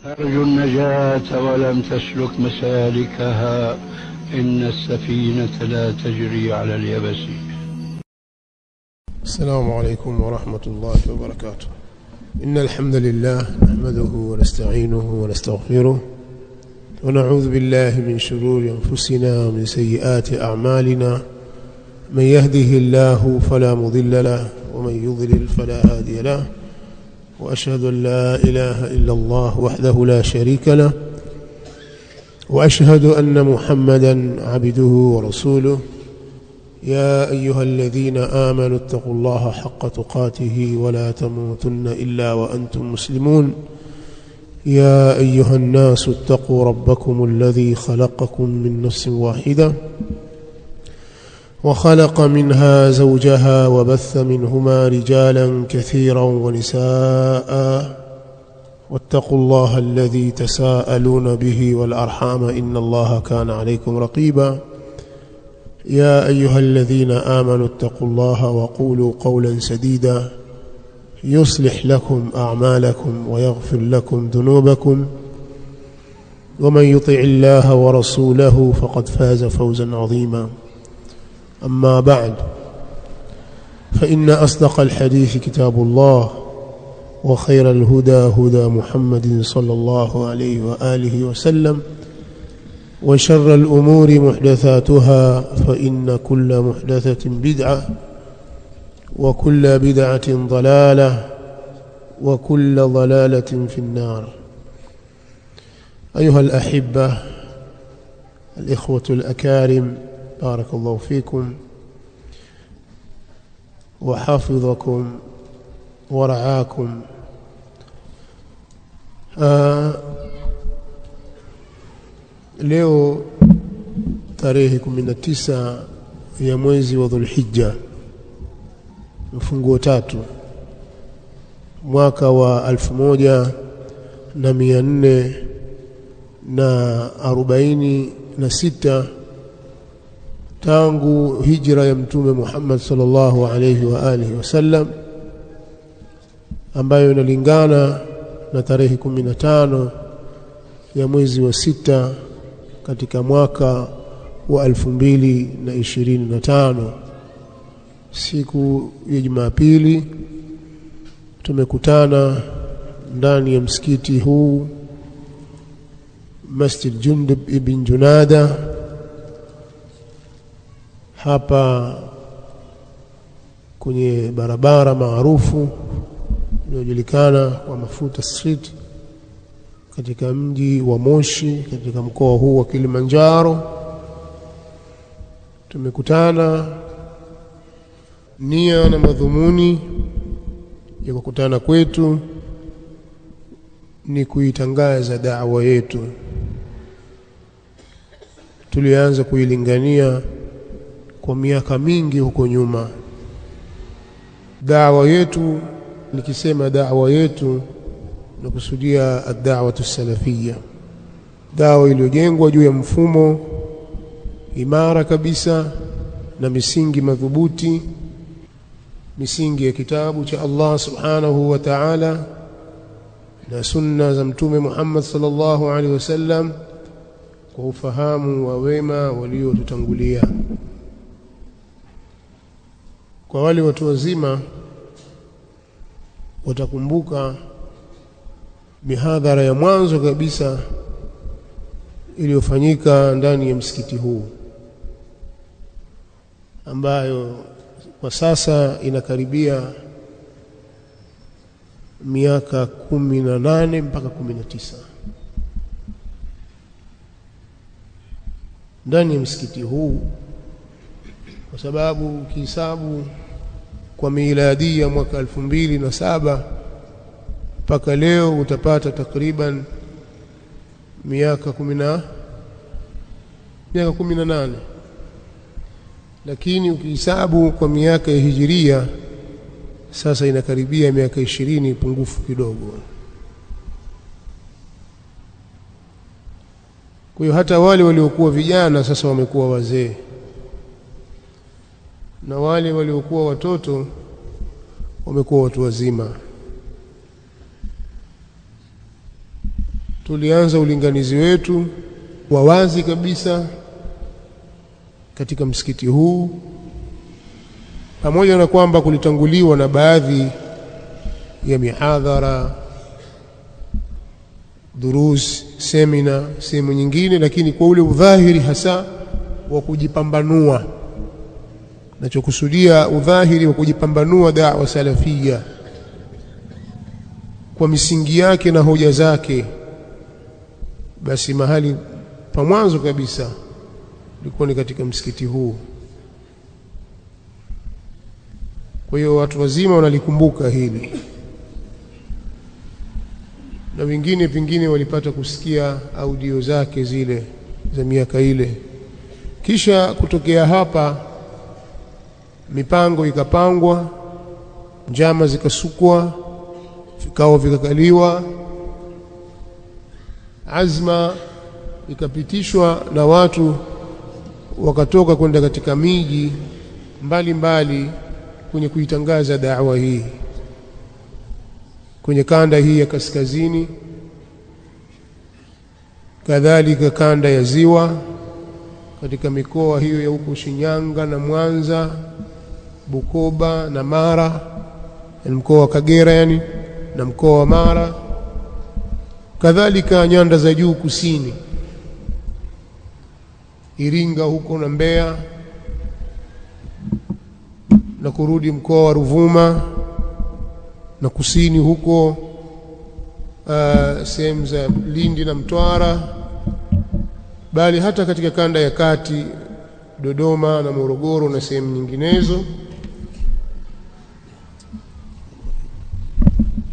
أرجو النجاة ولم تسلك مسالكها، إن السفينة لا تجري على اليبس. السلام عليكم ورحمة الله وبركاته. إن الحمد لله نحمده ونستعينه ونستغفره ونعوذ بالله من شرور أنفسنا ومن سيئات أعمالنا. من يهده الله فلا مضل له ومن يضلل فلا هادي له، وأشهد أن لا إله إلا الله وحده لا شريك له، وأشهد أن محمدا عبده ورسوله. يا أيها الذين آمنوا اتقوا الله حق تقاته ولا تموتن إلا وأنتم مسلمون. يا أيها الناس اتقوا ربكم الذي خلقكم من نفس واحدة وخلق منها زوجها وبث منهما رجالا كثيرا ونساء، واتقوا الله الذي تساءلون به والأرحام إن الله كان عليكم رقيبا. يا أيها الذين آمنوا اتقوا الله وقولوا قولا سديدا يصلح لكم أعمالكم ويغفر لكم ذنوبكم، ومن يطع الله ورسوله فقد فاز فوزا عظيما. أما بعد، فإن أصدق الحديث كتاب الله، وخير الهدى هدى محمد صلى الله عليه وآله وسلم، وشر الأمور محدثاتها، فإن كل محدثة بدعة، وكل بدعة ضلالة، وكل ضلالة في النار. أيها الأحبة الإخوة الأكارم، بارك الله فيكم وحافظكم ورعاكم. Leo tarehe 19 ya mwezi wa Dhulhijja, mfunguo 3, mwaka wa 1446 tangu hijra ya Mtume Muhammad sallallahu alayhi wa alihi wasallam, ambayo inalingana na tarehe 15 ya mwezi wa 6 katika mwaka wa 2025. Siku ya Jumapili tumekutana ndani ya msikiti huu, Masjid Jundub ibn Junada, hapa kwenye barabara maarufu inayojulikana kwa Mafuta Street katika mji wa Moshi katika mkoa huu wa Kilimanjaro. Tumekutana, nia na madhumuni ya kukutana kwetu ni kuitangaza da'wa yetu. Tulianza kuilingania kwa miaka mingi huko nyuma. Da'wa yetu, nikisema da'wa yetu nakusudia ad-da'watu salafiyya, da'wa iliyojengwa juu ya mfumo imara kabisa na misingi madhubuti, misingi ya kitabu cha Allah subhanahu wa ta'ala na sunna za Mtume Muhammad sallallahu alaihi wasallam, kwa ufahamu wa wema waliotutangulia. Kwa wale watu wazima watakumbuka mihadhara ya mwanzo kabisa iliyofanyika ndani ya msikiti huu, ambayo kwa sasa inakaribia miaka 18 mpaka 19 ndani ya msikiti huu, kwa sababu ukihesabu kwa miladi ya mwaka 2007 mpaka leo utapata takriban miaka 18, lakini ukihesabu kwa miaka ya hijiria sasa inakaribia miaka 20 pungufu kidogo. Kwa hiyo hata wale waliokuwa vijana sasa wamekuwa wazee, na wale waliokuwa watoto wamekuwa watu wazima. tulianza ulinganizi wetu wa wazi kabisa katika msikiti huu, pamoja na kwamba kulitanguliwa na baadhi ya mihadhara, durus, semina, sehemu nyingine, lakini kwa ule udhahiri hasa wa kujipambanua. Nachokusudia udhahiri wa kujipambanua da'wa salafia kwa misingi yake na hoja zake, basi mahali pa mwanzo kabisa ilikuwa ni katika msikiti huu. Kwa hiyo watu wazima wanalikumbuka hili, na wengine pengine walipata kusikia audio zake zile za miaka ile. Kisha kutokea hapa mipango ikapangwa, njama zikasukwa, vikao vikakaliwa, azma ikapitishwa, na watu wakatoka kwenda katika miji mbalimbali kwenye kuitangaza da'wa hii, kwenye kanda hii ya kaskazini, kadhalika kanda ya ziwa, katika mikoa hiyo ya huko Shinyanga na Mwanza, Bukoba na Mara, na mkoa wa Kagera na mkoa wa Mara, kadhalika nyanda za juu kusini, Iringa huko na Mbeya, na kurudi mkoa wa Ruvuma, na kusini huko sehemu za Lindi na Mtwara, bali hata katika kanda ya kati, Dodoma na Morogoro na sehemu nyinginezo.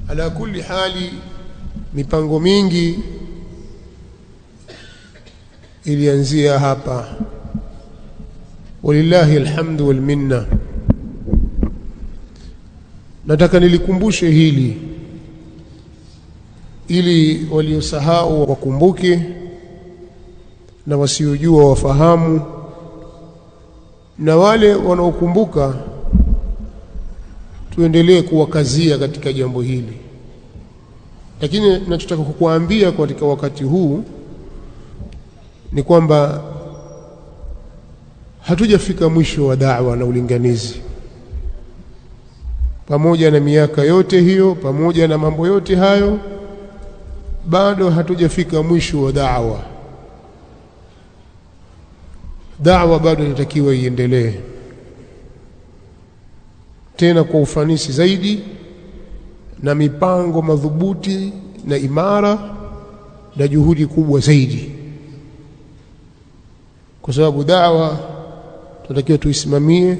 Ala kulli hali, mipango mingi ilianzia hapa, walillahi alhamdu wal minna. Nataka nilikumbushe hili ili waliosahau wakumbuke na wasiojua wafahamu, na wale wanaokumbuka tuendelee kuwakazia katika jambo hili. Lakini ninachotaka kukuambia katika wakati huu ni kwamba hatujafika mwisho wa da'wa na ulinganizi. Pamoja na miaka yote hiyo, pamoja na mambo yote hayo, bado hatujafika mwisho wa da'wa. Da'wa bado inatakiwa iendelee, tena kwa ufanisi zaidi, na mipango madhubuti na imara, na juhudi kubwa zaidi, kwa sababu da'wa tunatakiwa tuisimamie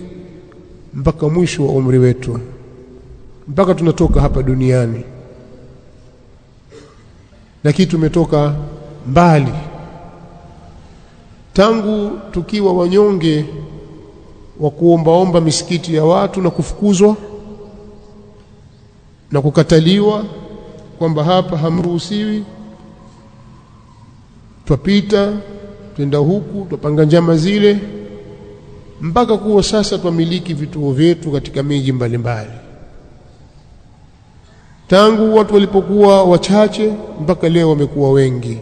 mpaka mwisho wa umri wetu, mpaka tunatoka hapa duniani. Lakini tumetoka mbali, tangu tukiwa wanyonge wa kuombaomba misikiti ya watu na kufukuzwa na kukataliwa kwamba hapa hamruhusiwi, twapita twenda huku, twapanga njama zile, mpaka kuwa sasa twamiliki vituo vyetu katika miji mbalimbali. Tangu watu walipokuwa wachache mpaka leo wamekuwa wengi.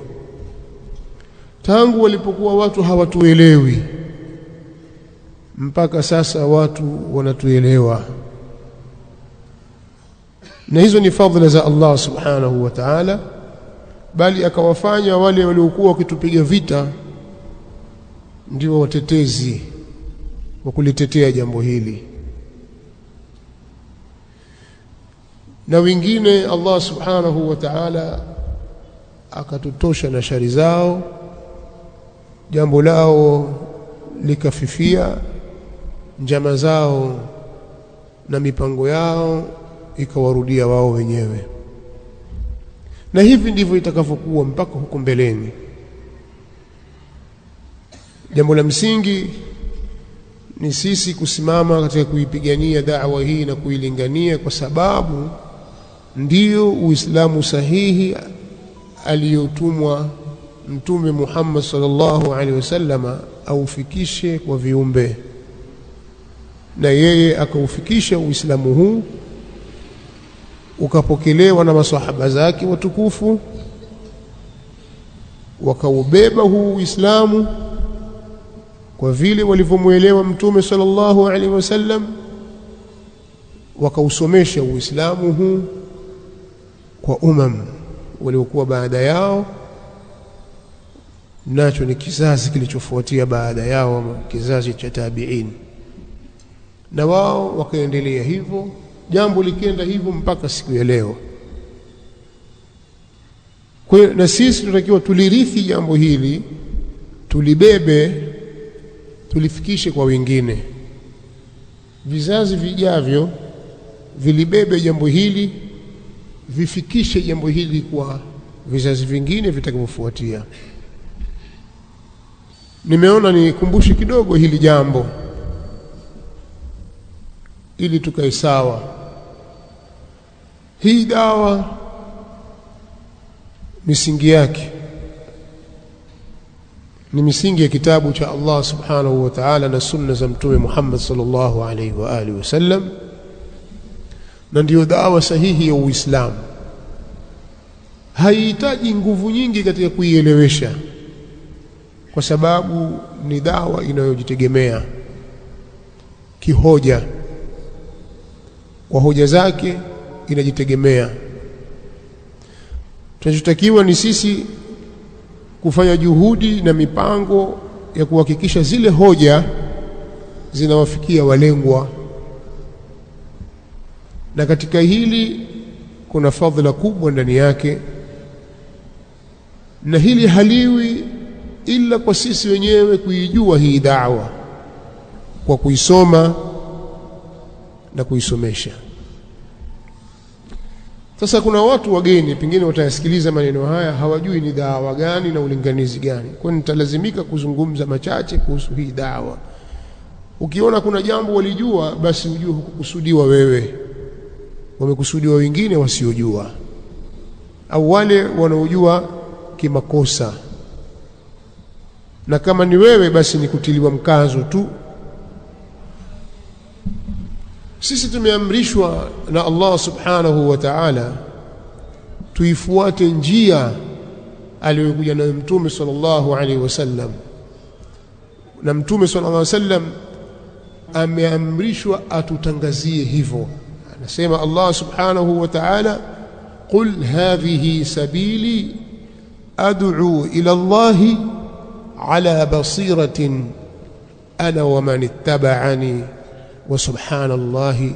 Tangu walipokuwa watu hawatuelewi mpaka sasa watu wanatuelewa. Na hizo ni fadhila za Allah subhanahu wa ta'ala, bali akawafanya wale waliokuwa wakitupiga vita ndio watetezi wa kulitetea jambo hili, na wengine Allah subhanahu wa ta'ala akatutosha na shari zao, jambo lao likafifia, njama zao na mipango yao ikawarudia wao wenyewe. Na hivi ndivyo itakavyokuwa mpaka huko mbeleni. Jambo la msingi ni sisi kusimama katika kuipigania da'wa hii na kuilingania, kwa sababu ndiyo Uislamu sahihi aliyotumwa Mtume Muhammad sallallahu alaihi wasallama aufikishe kwa viumbe, na yeye akaufikisha Uislamu huu, ukapokelewa na maswahaba zake watukufu, wakaubeba huu Uislamu kwa vile walivyomuelewa Mtume sallallahu alaihi wasallam, wakausomesha Uislamu huu kwa waliokuwa baada yao, nacho ni kizazi kilichofuatia baada yao, kizazi cha tabi'in, na wao wakaendelea hivyo, jambo likienda hivyo mpaka siku ya leo. Kwa hiyo na sisi tunatakiwa tulirithi jambo hili, tulibebe, tulifikishe kwa wengine, vizazi vijavyo vilibebe jambo hili, vifikishe jambo hili kwa vizazi vingine vitakavyofuatia. Nimeona nikumbushe kidogo hili jambo ili tukae sawa. Hii dawa misingi yake ni misingi ya kitabu cha Allah subhanahu wa ta'ala na sunna za Mtume Muhammad sallallahu alaihi wa alihi wasallam, na ndiyo dawa sahihi ya Uislamu. Haihitaji nguvu nyingi katika kuielewesha, kwa sababu ni dawa inayojitegemea kihoja, kwa hoja zake inajitegemea. Tunachotakiwa ni sisi kufanya juhudi na mipango ya kuhakikisha zile hoja zinawafikia walengwa, na katika hili kuna fadhila kubwa ndani yake, na hili haliwi ila kwa sisi wenyewe kuijua hii da'wa, kwa kuisoma na kuisomesha. Sasa kuna watu wageni pengine watayasikiliza maneno haya, hawajui ni dawa gani na ulinganizi gani. Kwa hiyo nitalazimika kuzungumza machache kuhusu hii dawa. Ukiona kuna jambo walijua, basi ujue hukukusudiwa wewe, wamekusudiwa wengine wasiojua, au wale wanaojua kimakosa, na kama ni wewe basi ni kutiliwa mkazo tu. Sisi tumeamrishwa na Allah subhanahu wa ta'ala tuifuate njia aliyokuja nayo Mtume sallallahu alaihi wasallam, na Mtume sallallahu alaihi wasallam ameamrishwa atutangazie hivyo. Anasema Allah subhanahu wa ta'ala, qul hadhihi sabili ad'u ila Allahi ala basiratin ana wa man ittaba'ani wa subhanallahi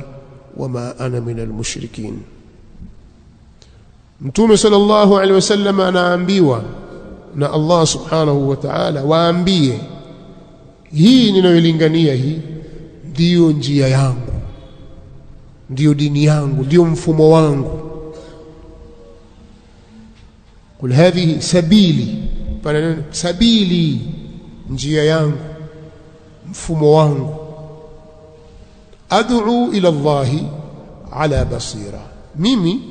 wama ana minal mushrikin. Mtume sallallahu alaihi wasallam anaambiwa na Allah subhanahu wa ta'ala, waambie hii ninayolingania, hii ndiyo njia yangu, ndiyo dini yangu, ndiyo mfumo wangu. Kul hadhihi sabili, pana sabili, njia yangu, mfumo wangu. Ad'u ila Allahi ala basira, mimi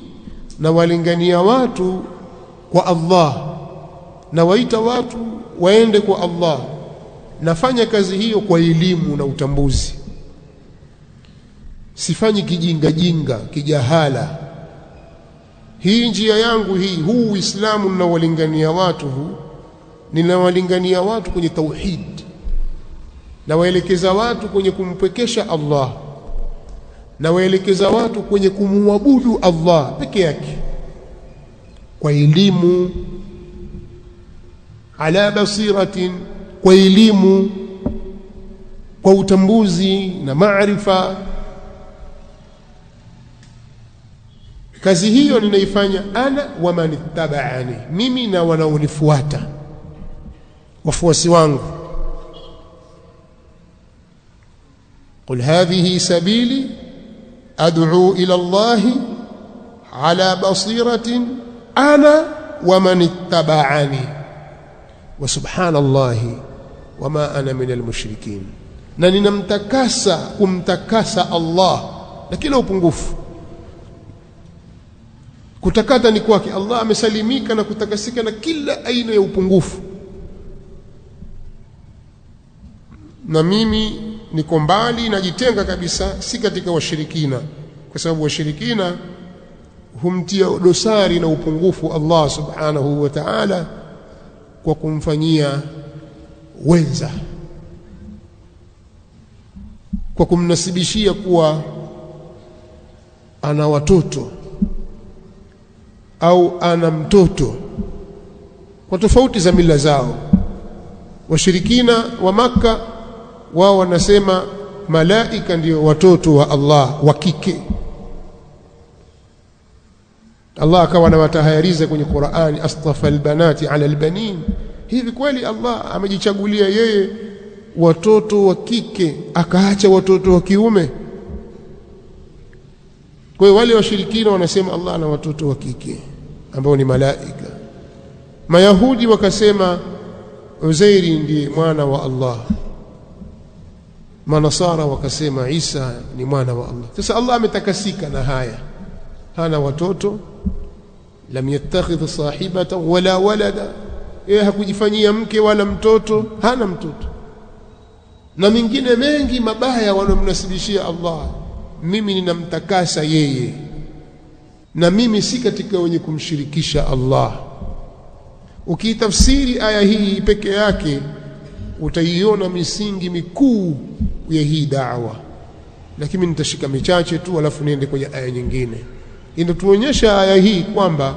nawalingania watu kwa Allah, nawaita watu waende kwa Allah. Nafanya kazi hiyo kwa elimu na utambuzi, sifanyi kijinga jinga, kijahala. Hii njia yangu hii, huu Uislamu ninawalingania watu, ninawalingania watu kwenye tauhid, nawaelekeza watu kwenye kumpekesha Allah, nawaelekeza watu kwenye kumwabudu Allah peke yake kwa elimu, ala basiratin, kwa elimu, kwa utambuzi na maarifa. Kazi hiyo ninaifanya ana wa man ittaba'ani, mimi na wanaonifuata, wafuasi wangu. Qul hadhihi sabili ad'u ila Allahi ala basiratin ana wa man ittaba'ani wa subhanallahi wama ana minal mushrikin. Na ninamtakasa, kumtakasa Allah na kila upungufu. Kutakata ni kwake. Allah amesalimika na kutakasika na kila aina ya upungufu, na mimi niko mbali, najitenga kabisa, si katika washirikina, kwa sababu washirikina humtia dosari na upungufu Allah subhanahu wa ta'ala kwa kumfanyia wenza, kwa kumnasibishia kuwa ana watoto au ana mtoto, kwa tofauti za mila zao. Washirikina wa Makka wao wanasema malaika ndio watoto wa Allah wa kike. Allah akawa anawatahayariza kwenye Qur'ani, astafa albanati ala albanin. Hivi kweli Allah amejichagulia yeye watoto wa kike akaacha watoto wa kiume? Kwa hiyo wale washirikina wanasema Allah ana watoto wa kike ambao ni malaika. Mayahudi wakasema Uzairi ndiye mwana wa Allah. Manasara wakasema Isa ni mwana wa Allah. Sasa Allah ametakasika na haya, hana watoto, lam yattakhidh sahibatan wala walada, yeye hakujifanyia mke wala mtoto, hana mtoto. Na mingine mengi mabaya wanomnasibishia Allah. Mimi ninamtakasa yeye na mimi si katika wenye kumshirikisha Allah. Ukitafsiri aya hii peke yake utaiona misingi mikuu ya hii da'wa, lakini nitashika michache tu alafu niende kwenye aya nyingine. Inatuonyesha aya hii kwamba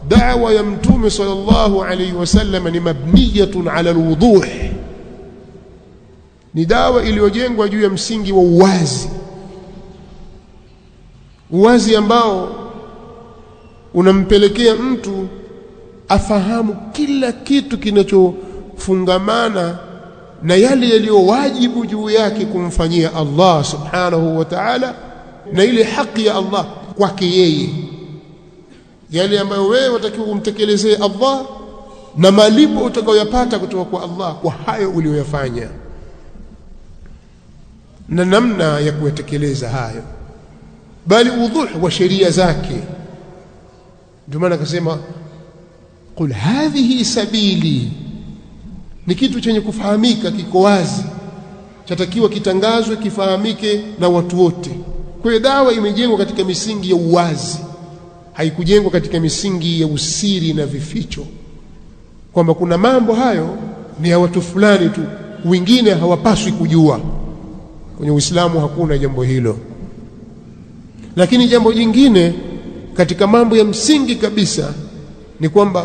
da'wa ya Mtume sallallahu alayhi wasallam ni mabniyatun ala alwuduh, ni da'wa iliyojengwa juu ya msingi wa uwazi, uwazi ambao unampelekea mtu afahamu kila kitu kinachofungamana na yale yaliyo wajibu juu yake kumfanyia Allah subhanahu wa ta'ala, na ile haki ya Allah kwake yeye, yale ambayo wewe unatakiwa umtekelezee Allah na malipo utakayoyapata kutoka kwa Allah kwa hayo uliyoyafanya na namna ya kuyatekeleza hayo, bali udhuh wa sheria zake. Ndio maana akasema qul hadhihi sabili, ni kitu chenye kufahamika, kiko wazi, chatakiwa kitangazwe, kifahamike na watu wote. Kwa hiyo dawa imejengwa katika misingi ya uwazi, haikujengwa katika misingi ya usiri na vificho, kwamba kuna mambo hayo ni ya watu fulani tu, wengine hawapaswi kujua. Kwenye Uislamu hakuna jambo hilo. Lakini jambo jingine katika mambo ya msingi kabisa ni kwamba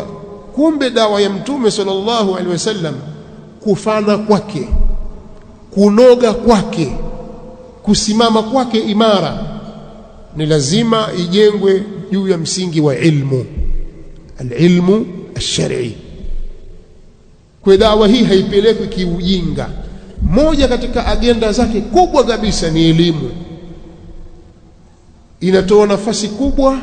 kumbe dawa ya Mtume sallallahu alaihi wasallam, kufana kwake, kunoga kwake, kusimama kwake imara, ni lazima ijengwe juu ya msingi wa ilmu, alilmu alshar'i. Kwa dawa hii haipelekwi kiujinga. Moja katika agenda zake kubwa kabisa ni elimu. Inatoa nafasi kubwa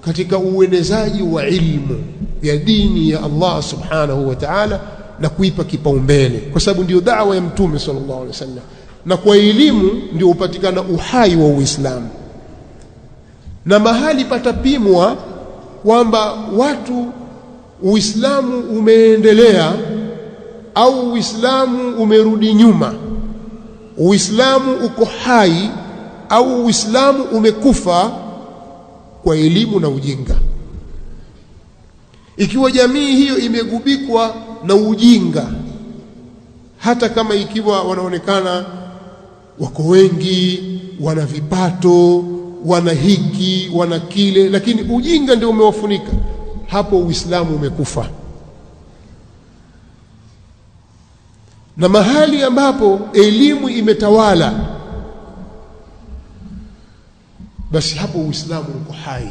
katika uenezaji wa ilmu ya dini ya Allah subhanahu wa ta'ala, na kuipa kipaumbele, kwa sababu ndio da'wa ya Mtume sallallahu alaihi wasallam, na kwa elimu ndio upatikana uhai wa Uislamu. Na mahali patapimwa kwamba watu Uislamu umeendelea au Uislamu umerudi nyuma, Uislamu uko hai au Uislamu umekufa, kwa elimu na ujinga. Ikiwa jamii hiyo imegubikwa na ujinga, hata kama ikiwa wanaonekana wako wengi, wana vipato, wana hiki, wana kile, lakini ujinga ndio umewafunika, hapo Uislamu umekufa. Na mahali ambapo elimu imetawala, basi hapo Uislamu uko hai.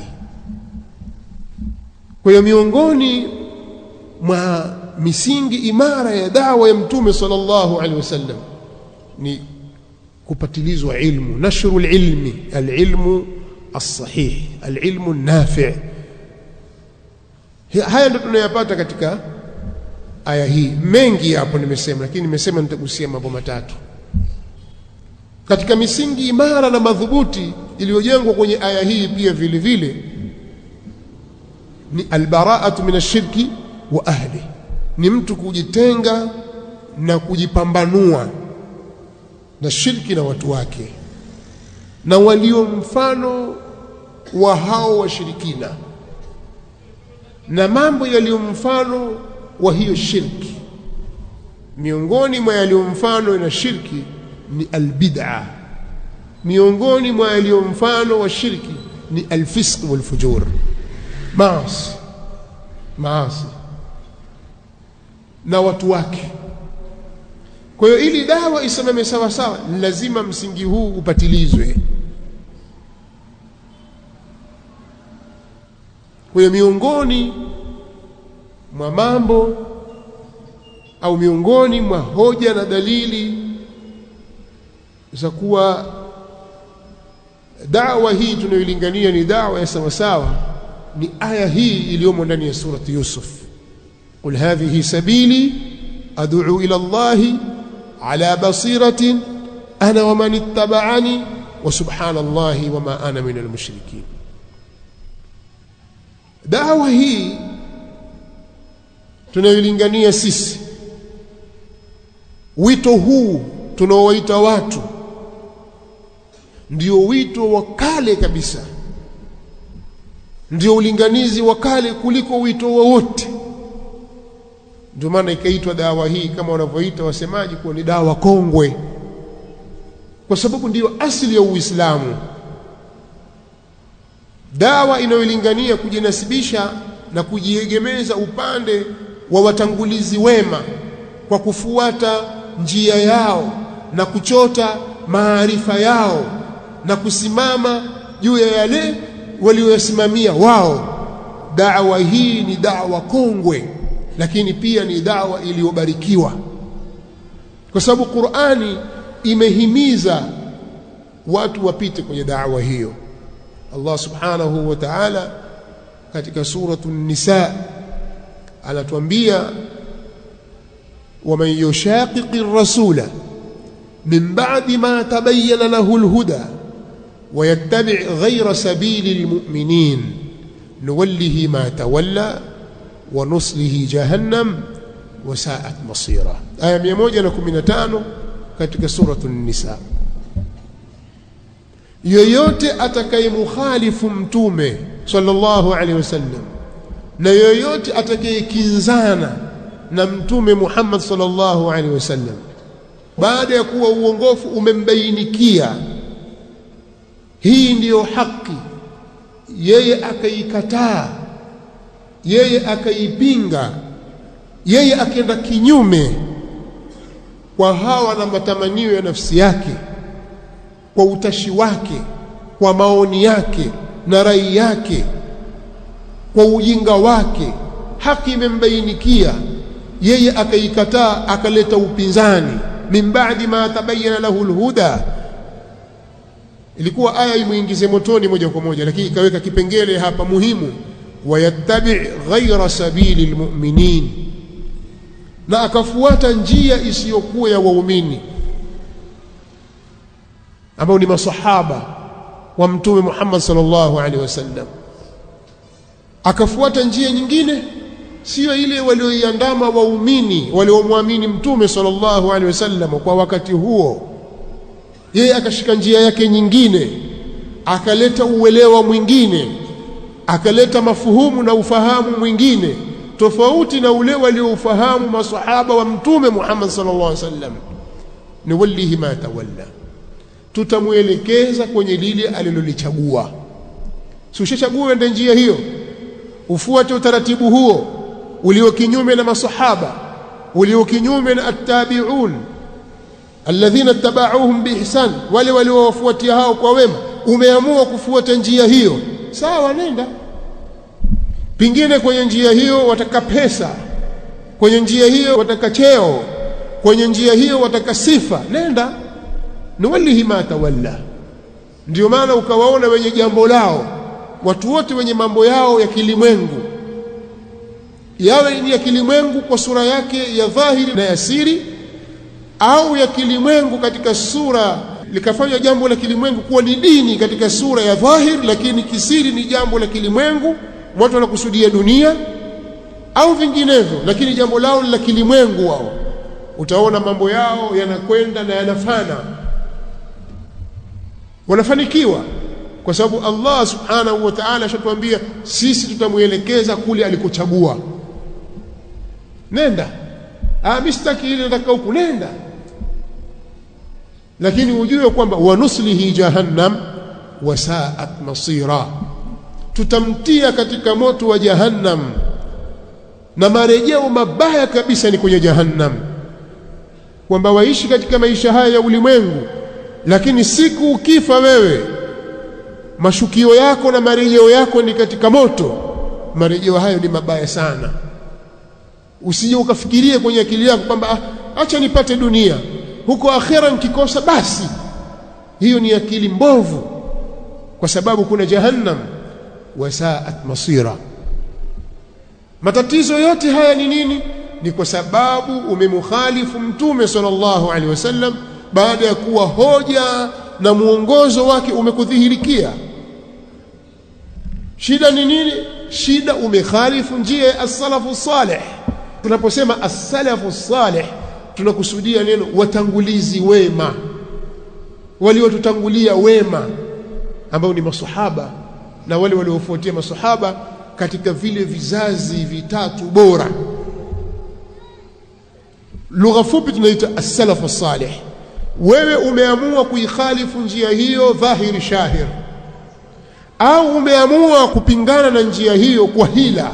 Kwa hiyo miongoni mwa misingi imara ya dawa ya Mtume sallallahu alaihi wasallam ni kupatilizwa ilmu, nashru alilmi, alilmu as-sahih, alilmu an-nafi'. Haya ndio tunayapata katika aya hii. Mengi hapo nimesema, lakini nimesema nitagusia mambo matatu katika misingi imara na madhubuti iliyojengwa kwenye aya hii. Pia vile vile ni albara'atu min ash-shirki wa ahli, ni mtu kujitenga na kujipambanua na shirki na watu wake na walio mfano wa hao washirikina na mambo yaliyo mfano wa hiyo shirki. Miongoni mwa yaliyo mfano na shirki ni albid'a. Miongoni mwa yaliyo mfano wa shirki ni alfisq walfujur, maasi na watu wake. Kwa hiyo ili dawa isimame sawa sawa, lazima msingi huu upatilizwe. Kwa hiyo miongoni mwa mambo au miongoni mwa hoja na dalili za kuwa da'wa hii tunayolingania ni da'wa ya sawa sawa ni aya hii iliyomo ndani ya surati Yusuf, qul hadhihi sabili ad'u ila Allahi ala basiratin ana wa man ittaba'ani wa subhanallahi wa ma ana minal mushrikin. Da'wa hii tunayolingania sisi, wito huu tunaowaita watu, ndio wito wa kale kabisa, ndio ulinganizi wa kale kuliko wito wowote. Ndio maana ikaitwa dawa hii kama wanavyoita wasemaji kuwa ni dawa kongwe, kwa sababu ndiyo asili ya Uislamu. Dawa inayolingania kujinasibisha na kujiegemeza upande wa watangulizi wema kwa kufuata njia yao na kuchota maarifa yao na kusimama juu ya yale walioyasimamia wao. Da'wa hii ni da'wa kongwe, lakini pia ni da'wa iliyobarikiwa, kwa sababu Qur'ani imehimiza watu wapite kwenye da'wa hiyo. Allah subhanahu wa ta'ala katika suratu Nisa anatuambia, ومن يشاقق الرسول من بعد ما تبين له الهدى ويتبع غير سبيل المؤمنين نوله ما تولى ونصله جهنم وساءت مصيرا. آية 115 katika suratu Nisa. Yoyote atakayemukhalifu mtume sallallahu alaihi wasallam na yoyote atakayekinzana na mtume Muhammad sallallahu alaihi wasallam baada ya kuwa uongofu umembainikia, hii ndiyo haki, yeye akaikataa, yeye akaipinga, yeye akaenda kinyume kwa hawa na matamanio ya nafsi yake, kwa utashi wake, kwa maoni yake na rai yake, kwa ujinga wake, haki imembainikia, yeye akaikataa, akaleta upinzani. Min ba'di ma tabayyana lahu alhuda, ilikuwa aya imuingize motoni moja kwa moja, lakini ikaweka kipengele hapa muhimu, wayattabi' ghayra sabili almu'minin, na akafuata njia isiyokuwa ya waumini ambao ni masahaba wa mtume Muhammad sallallahu alaihi wasallam. Akafuata njia nyingine, sio ile walioiandama waumini waliomwamini mtume sallallahu alaihi wasallam kwa wakati huo. Yeye akashika njia yake nyingine, akaleta uelewa mwingine, akaleta mafuhumu na ufahamu mwingine tofauti na ule walioufahamu masahaba wa mtume Muhammad sallallahu alaihi wasallam. Ni wallahi ma tawalla, tutamuelekeza kwenye lile alilolichagua. Si ushachagua ende njia hiyo, ufuate utaratibu huo ulio kinyume na masahaba, ulio kinyume na attabi'un alladhina tabauhum biihsan, wale waliowafuatia hao kwa wema. Umeamua kufuata njia hiyo, sawa, nenda. Pingine kwenye njia hiyo wataka pesa, kwenye njia hiyo wataka cheo, kwenye njia hiyo wataka sifa, nenda. Nuwallihi ma tawalla. Ndio maana ukawaona wenye jambo lao, watu wote wenye mambo yao ya kilimwengu, yawe ni ya kilimwengu kwa sura yake ya dhahiri na ya siri, au ya kilimwengu katika sura likafanya jambo la kilimwengu kuwa ni dini katika sura ya dhahiri, lakini kisiri ni jambo la kilimwengu, watu wanakusudia dunia au vinginevyo, lakini jambo lao la kilimwengu wao, utaona mambo yao yanakwenda na yanafana, wanafanikiwa kwa sababu Allah subhanahu wa ta'ala ashatuambia sisi tutamuelekeza kule alikochagua. nenda. Mistaki ile, nataka huku, nenda. Lakini ujue kwamba wanuslihi jahannam wasaat masira, tutamtia katika moto wa jahannam na marejeo mabaya kabisa ni kwenye jahannam. Kwamba waishi katika maisha haya ya ulimwengu, lakini siku ukifa wewe mashukio yako na marejeo yako ni katika moto. Marejeo hayo ni mabaya sana. Usije ukafikirie kwenye akili yako kwamba acha nipate dunia, huko akhera nikikosa basi. Hiyo ni akili mbovu, kwa sababu kuna jahannam wasaat masira. Matatizo yote haya ni nini? Ni kwa sababu umemkhalifu Mtume sallallahu alaihi wasallam baada ya kuwa hoja na muongozo wake umekudhihirikia. Shida ni nini? Shida umekhalifu njia ya as-salafu salih. Tunaposema as-salafu salih tunakusudia neno watangulizi wema, waliotutangulia wema, ambao ni masahaba na wale waliofuatia masahaba katika vile vizazi vitatu bora. Lugha fupi tunaita as-salafu salih. Wewe umeamua kuikhalifu njia hiyo dhahiri shahir, au umeamua kupingana na njia hiyo kwa hila.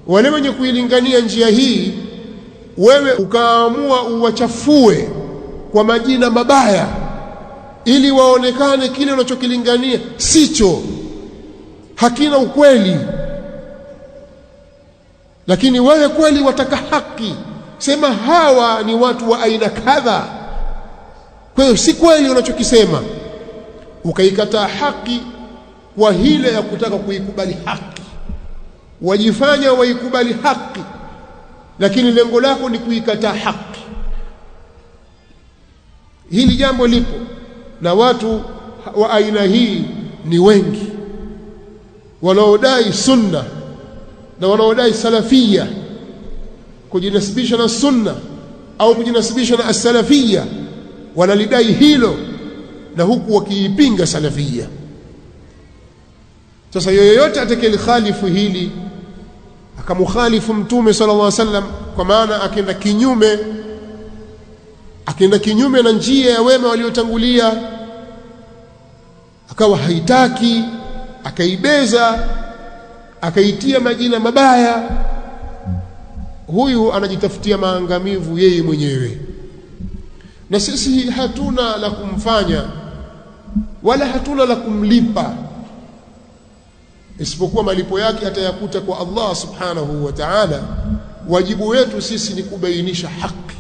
Wale wenye kuilingania njia hii, wewe ukaamua uwachafue kwa majina mabaya ili waonekane kile unachokilingania sicho, hakina ukweli. Lakini wewe kweli wataka haki, sema hawa ni watu wa aina kadha. Kwa hiyo si kweli unachokisema, ukaikataa haki kwa hila ya kutaka kuikubali haki. Wajifanya waikubali haki, lakini lengo lako ni kuikataa haki. Hili jambo lipo, na watu wa aina hii ni wengi, wanaodai sunna na wanaodai salafia, kujinasibisha na sunna au kujinasibisha na as-salafia, wanalidai hilo na huku wakiipinga salafia. Sasa yoyote atakayelikhalifu hili, akamukhalifu Mtume sallallahu alaihi wasallam, kwa maana akienda kinyume na njia ya wema waliotangulia, akawa haitaki, akaibeza, akaitia majina mabaya, huyu anajitafutia maangamivu yeye mwenyewe. Na sisi hatuna la kumfanya wala hatuna la kumlipa, isipokuwa malipo yake atayakuta kwa Allah subhanahu wa ta'ala. Wajibu wetu sisi ni kubainisha haki.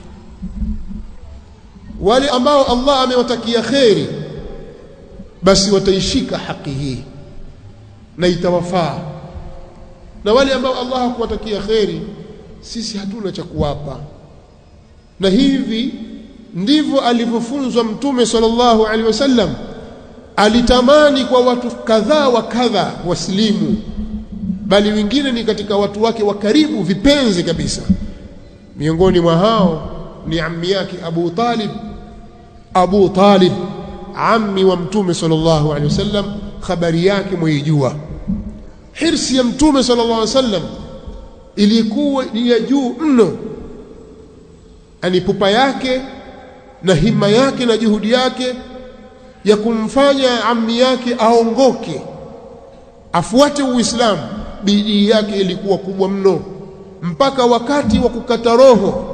Wale ambao Allah amewatakia kheri, basi wataishika haki hii na itawafaa, na wale ambao Allah hakuwatakia kheri, sisi hatuna cha kuwapa. Na hivi ndivyo alivyofunzwa Mtume sallallahu alaihi wasallam. Alitamani kwa watu kadhaa wa kadha waslimu, bali wengine ni katika watu wake wa karibu, vipenzi kabisa. Miongoni mwa hao ni ammi yake Abu Talib, ammi wa Mtume sallallahu alaihi wasallam. Habari yake mwaijua. Hirsi ya Mtume sallallahu alaihi wasallam ilikuwa ni ya juu mno. Pupa yake na hima yake na juhudi yake ya kumfanya ammi yake aongoke, afuate Uislamu, bidii yake ilikuwa kubwa mno. Mpaka wakati wa kukata roho,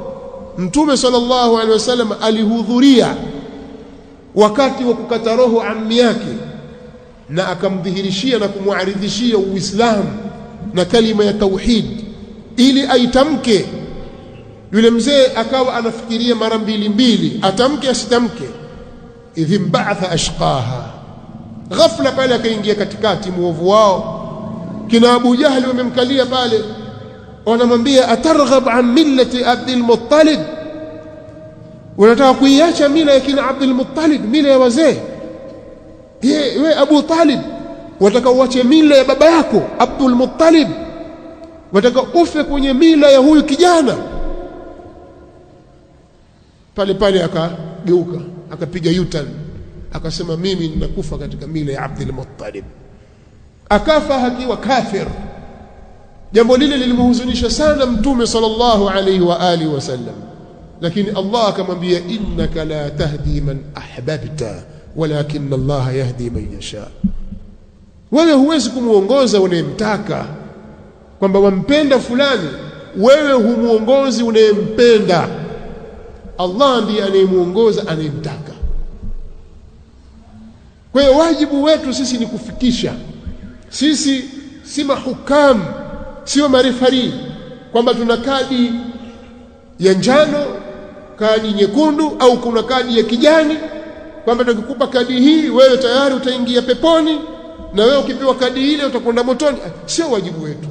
Mtume sallallahu alaihi wasallam alihudhuria wakati wa kukata roho ammi yake, na akamdhihirishia na kumwaridhishia Uislamu na kalima ya tauhid ili aitamke. Yule mzee akawa anafikiria mara mbili, atamke asitamke. Idh ba'atha ashqaha, ghafla pale akaingia katikati muovu wao. Kina Abu Jahli wamemkalia pale, wanamwambia atarghab an millati Abdul Muttalib, unataka kuiacha mila ya kina Abdul Muttalib, mila ya wazee? We Abu Talib, wataka uache mila ya baba yako Abdul Muttalib? Wataka ufe kwenye mila ya huyu kijana? Pale akageuka, akapiga U-turn, akasema mimi ninakufa katika mila ya Abdul Muttalib. Akafa akiwa kafir, jambo lile lilimhuzunisha sana mtume sallallahu alayhi wa alihi wasallam, lakini Allah akamwambia innaka la tahdi man ahbabta walakin Allah yahdi man yasha. Wewe huwezi kumuongoza unayemtaka, kwamba wampenda fulani, wewe humuongozi unayempenda. Allah ndiye anayemuongoza anayemtaka. Kwa hiyo wajibu wetu sisi ni kufikisha. Sisi si mahukamu, sio marefari, kwamba tuna kadi ya njano, kadi nyekundu, au kuna kadi ya kijani, kwamba tukikupa kadi hii wewe tayari utaingia peponi, na wewe ukipewa kadi ile utakwenda motoni. Sio wajibu wetu,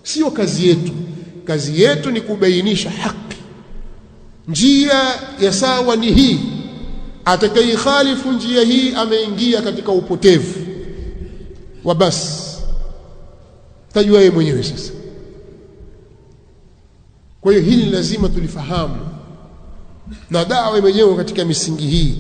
sio kazi yetu. Kazi yetu ni kubainisha haki. Njia ya sawa ni hii, atakayekhalifu njia hii ameingia katika upotevu wa basi, tajua yeye mwenyewe sasa. Kwa hiyo hili lazima tulifahamu, na dawa imejengwa katika misingi hii.